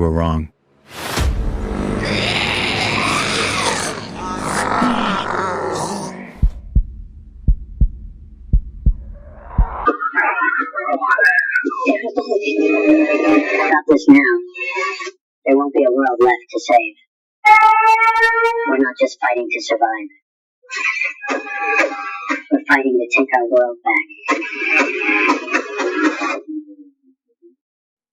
We're wrong. Stop this now. There won't be a world left to save. We're not just fighting to survive. We're fighting to take our world back.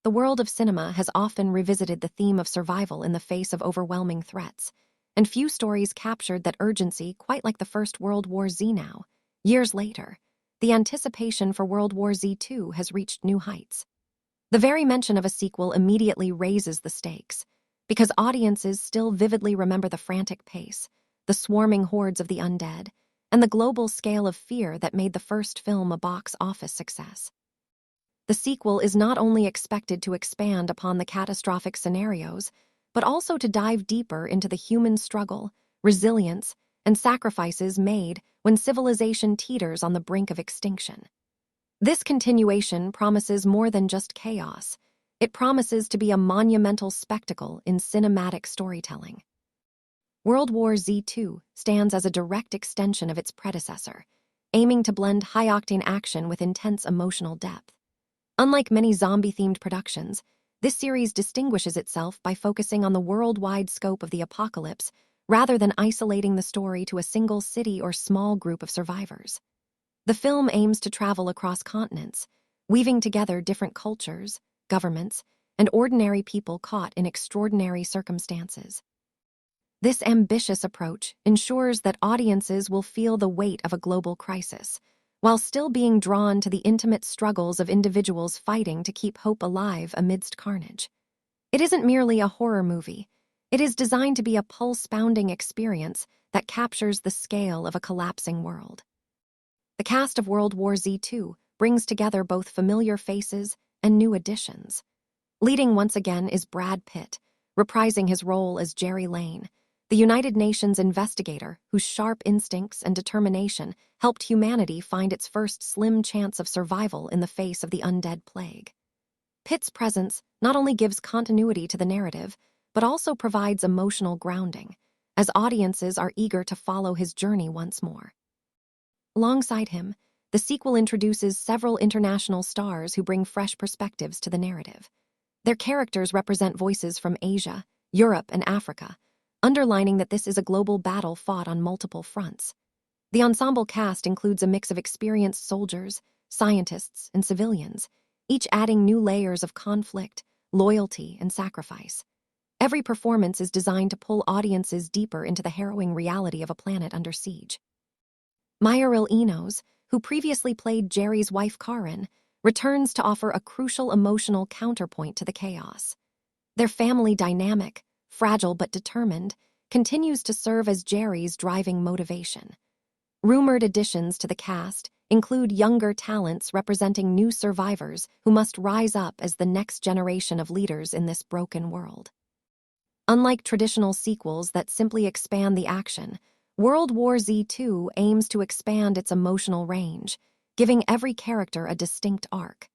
The world of cinema has often revisited the theme of survival in the face of overwhelming threats, and few stories captured that urgency quite like the first World War Z now. Years later, the anticipation for World War Z2 has reached new heights. The very mention of a sequel immediately raises the stakes, because audiences still vividly remember the frantic pace, the swarming hordes of the undead, and the global scale of fear that made the first film a box office success. The sequel is not only expected to expand upon the catastrophic scenarios, but also to dive deeper into the human struggle, resilience, and sacrifices made when civilization teeters on the brink of extinction. This continuation promises more than just chaos. It promises to be a monumental spectacle in cinematic storytelling. World War Z2 stands as a direct extension of its predecessor, aiming to blend high-octane action with intense emotional depth. Unlike many zombie-themed productions, this series distinguishes itself by focusing on the worldwide scope of the apocalypse rather than isolating the story to a single city or small group of survivors. The film aims to travel across continents, weaving together different cultures, governments, and ordinary people caught in extraordinary circumstances. This ambitious approach ensures that audiences will feel the weight of a global crisis, while still being drawn to the intimate struggles of individuals fighting to keep hope alive amidst carnage. It isn't merely a horror movie. It is designed to be a pulse-pounding experience that captures the scale of a collapsing world. The cast of World War Z2 brings together both familiar faces and new additions. Leading once again is Brad Pitt, reprising his role as Gerry Lane, the United Nations investigator whose sharp instincts and determination helped humanity find its first slim chance of survival in the face of the undead plague. Pitt's presence not only gives continuity to the narrative, but also provides emotional grounding, as audiences are eager to follow his journey once more. Alongside him, the sequel introduces several international stars who bring fresh perspectives to the narrative. Their characters represent voices from Asia, Europe, and Africa, underlining that this is a global battle fought on multiple fronts. The ensemble cast includes a mix of experienced soldiers, scientists, and civilians, each adding new layers of conflict, loyalty, and sacrifice. Every performance is designed to pull audiences deeper into the harrowing reality of a planet under siege. Myril Enos, who previously played Jerry's wife Karen, returns to offer a crucial emotional counterpoint to the chaos. Their family dynamic, fragile but determined, continues to serve as Jerry's driving motivation. Rumored additions to the cast include younger talents representing new survivors who must rise up as the next generation of leaders in this broken world. Unlike traditional sequels that simply expand the action, World War Z2 aims to expand its emotional range, giving every character a distinct arc.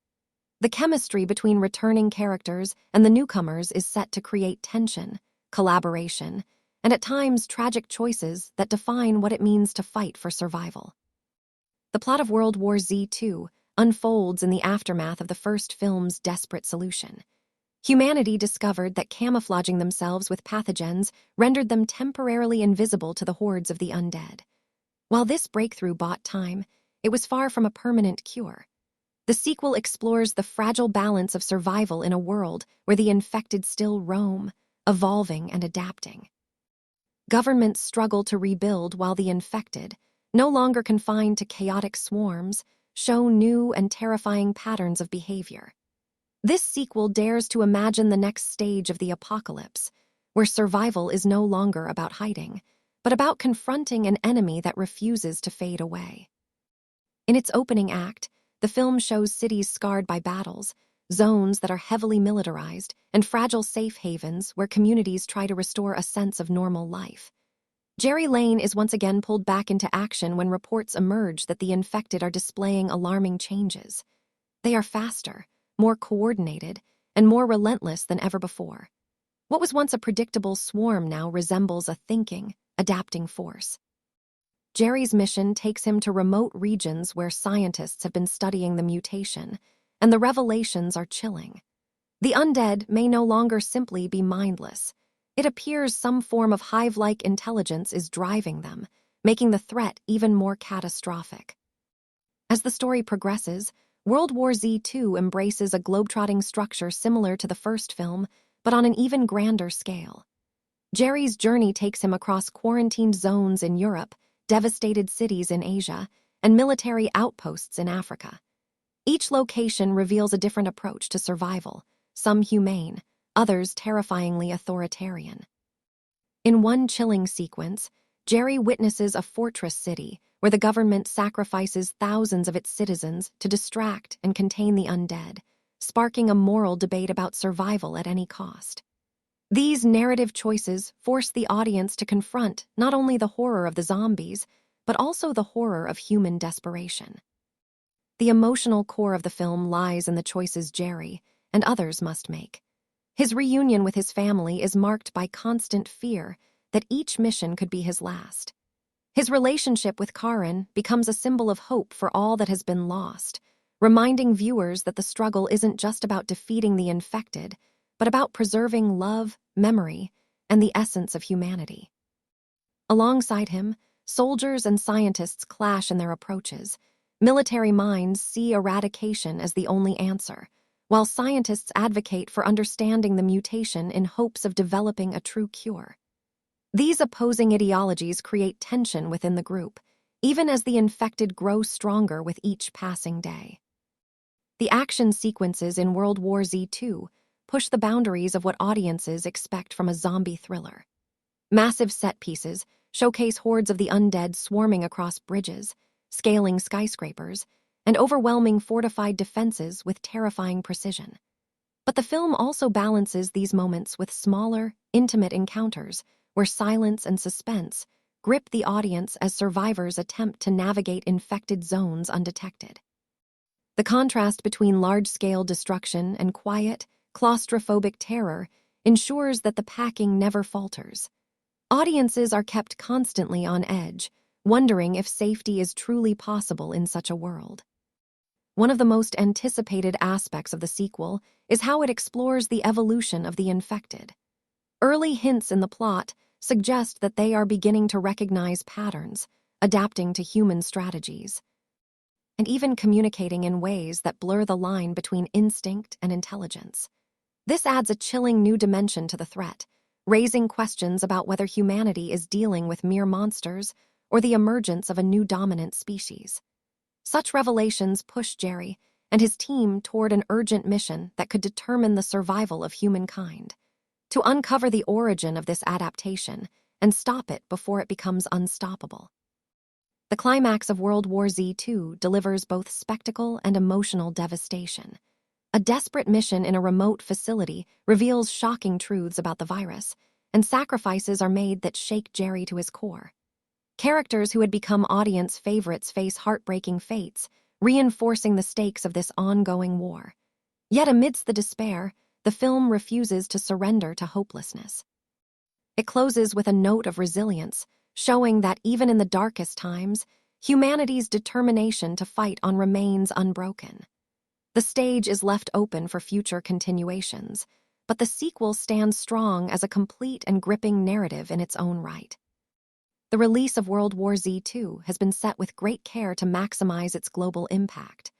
The chemistry between returning characters and the newcomers is set to create tension, collaboration, and at times tragic choices that define what it means to fight for survival. The plot of World War Z2 unfolds in the aftermath of the first film's desperate solution. Humanity discovered that camouflaging themselves with pathogens rendered them temporarily invisible to the hordes of the undead. While this breakthrough bought time, it was far from a permanent cure. The sequel explores the fragile balance of survival in a world where the infected still roam, evolving and adapting. Governments struggle to rebuild while the infected, no longer confined to chaotic swarms, show new and terrifying patterns of behavior. This sequel dares to imagine the next stage of the apocalypse, where survival is no longer about hiding, but about confronting an enemy that refuses to fade away. In its opening act, the film shows cities scarred by battles, zones that are heavily militarized, and fragile safe havens where communities try to restore a sense of normal life. Gerry Lane is once again pulled back into action when reports emerge that the infected are displaying alarming changes. They are faster, more coordinated, and more relentless than ever before. What was once a predictable swarm now resembles a thinking, adapting force. Gerry's mission takes him to remote regions where scientists have been studying the mutation, and the revelations are chilling. The undead may no longer simply be mindless. It appears some form of hive-like intelligence is driving them, making the threat even more catastrophic. As the story progresses, World War Z2 embraces a globetrotting structure similar to the first film, but on an even grander scale. Gerry's journey takes him across quarantined zones in Europe, devastated cities in Asia, and military outposts in Africa. Each location reveals a different approach to survival, some humane, others terrifyingly authoritarian. In one chilling sequence, Gerry witnesses a fortress city where the government sacrifices thousands of its citizens to distract and contain the undead, sparking a moral debate about survival at any cost. These narrative choices force the audience to confront not only the horror of the zombies, but also the horror of human desperation. The emotional core of the film lies in the choices Gerry and others must make. His reunion with his family is marked by constant fear that each mission could be his last. His relationship with Karen becomes a symbol of hope for all that has been lost, reminding viewers that the struggle isn't just about defeating the infected, but about preserving love, memory, and the essence of humanity. Alongside him, soldiers and scientists clash in their approaches. Military minds see eradication as the only answer, while scientists advocate for understanding the mutation in hopes of developing a true cure. These opposing ideologies create tension within the group, even as the infected grow stronger with each passing day. The action sequences in World War Z2 push the boundaries of what audiences expect from a zombie thriller. Massive set pieces showcase hordes of the undead swarming across bridges, scaling skyscrapers, and overwhelming fortified defenses with terrifying precision. But the film also balances these moments with smaller, intimate encounters where silence and suspense grip the audience as survivors attempt to navigate infected zones undetected. The contrast between large-scale destruction and quiet, claustrophobic terror ensures that the packing never falters. Audiences are kept constantly on edge, wondering if safety is truly possible in such a world. One of the most anticipated aspects of the sequel is how it explores the evolution of the infected. Early hints in the plot suggest that they are beginning to recognize patterns, adapting to human strategies, and even communicating in ways that blur the line between instinct and intelligence. This adds a chilling new dimension to the threat, raising questions about whether humanity is dealing with mere monsters or the emergence of a new dominant species. Such revelations push Gerry and his team toward an urgent mission that could determine the survival of humankind, to uncover the origin of this adaptation and stop it before it becomes unstoppable. The climax of World War Z2 delivers both spectacle and emotional devastation. A desperate mission in a remote facility reveals shocking truths about the virus, and sacrifices are made that shake Gerry to his core. Characters who had become audience favorites face heartbreaking fates, reinforcing the stakes of this ongoing war. Yet amidst the despair, the film refuses to surrender to hopelessness. It closes with a note of resilience, showing that even in the darkest times, humanity's determination to fight on remains unbroken. The stage is left open for future continuations, but the sequel stands strong as a complete and gripping narrative in its own right. The release of World War Z2 has been set with great care to maximize its global impact.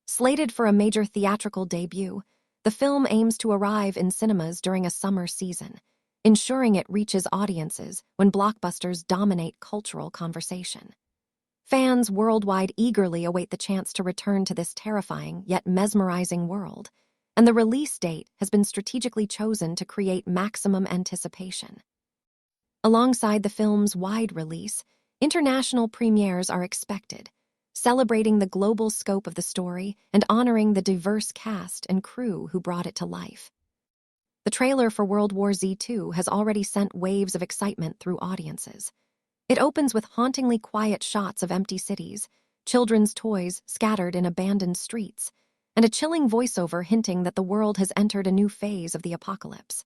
Slated for a major theatrical debut, the film aims to arrive in cinemas during a summer season, ensuring it reaches audiences when blockbusters dominate cultural conversation. Fans worldwide eagerly await the chance to return to this terrifying yet mesmerizing world, and the release date has been strategically chosen to create maximum anticipation. Alongside the film's wide release, international premieres are expected, celebrating the global scope of the story and honoring the diverse cast and crew who brought it to life. The trailer for World War Z2 has already sent waves of excitement through audiences. It opens with hauntingly quiet shots of empty cities, children's toys scattered in abandoned streets, and a chilling voiceover hinting that the world has entered a new phase of the apocalypse.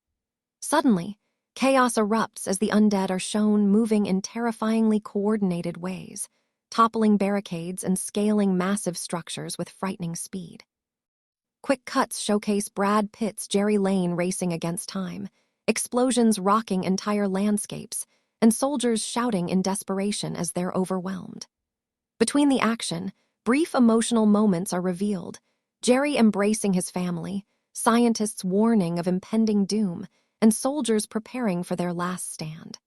Suddenly, chaos erupts as the undead are shown moving in terrifyingly coordinated ways, toppling barricades and scaling massive structures with frightening speed. Quick cuts showcase Brad Pitt's Gerry Lane racing against time, explosions rocking entire landscapes, and soldiers shouting in desperation as they're overwhelmed. Between the action, brief emotional moments are revealed, Gerry embracing his family, scientists warning of impending doom, and soldiers preparing for their last stand.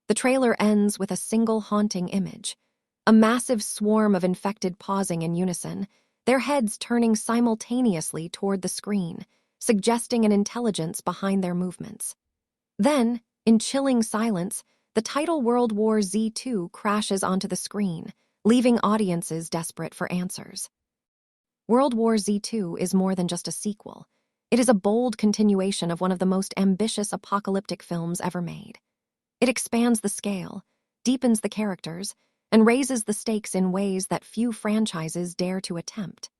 The trailer ends with a single haunting image, a massive swarm of infected pausing in unison, their heads turning simultaneously toward the screen, suggesting an intelligence behind their movements. Then, in chilling silence, the title World War Z2 crashes onto the screen, leaving audiences desperate for answers. World War Z2 is more than just a sequel. It is a bold continuation of one of the most ambitious apocalyptic films ever made. It expands the scale, deepens the characters, and raises the stakes in ways that few franchises dare to attempt.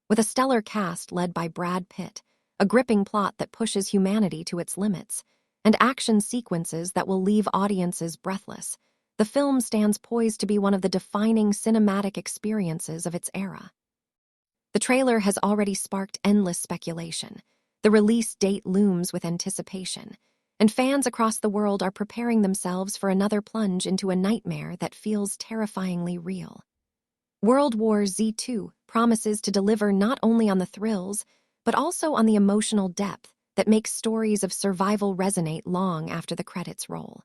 With a stellar cast led by Brad Pitt, a gripping plot that pushes humanity to its limits, and action sequences that will leave audiences breathless, the film stands poised to be one of the defining cinematic experiences of its era. The trailer has already sparked endless speculation. The release date looms with anticipation, and fans across the world are preparing themselves for another plunge into a nightmare that feels terrifyingly real. World War Z2 promises to deliver not only on the thrills, but also on the emotional depth that makes stories of survival resonate long after the credits roll.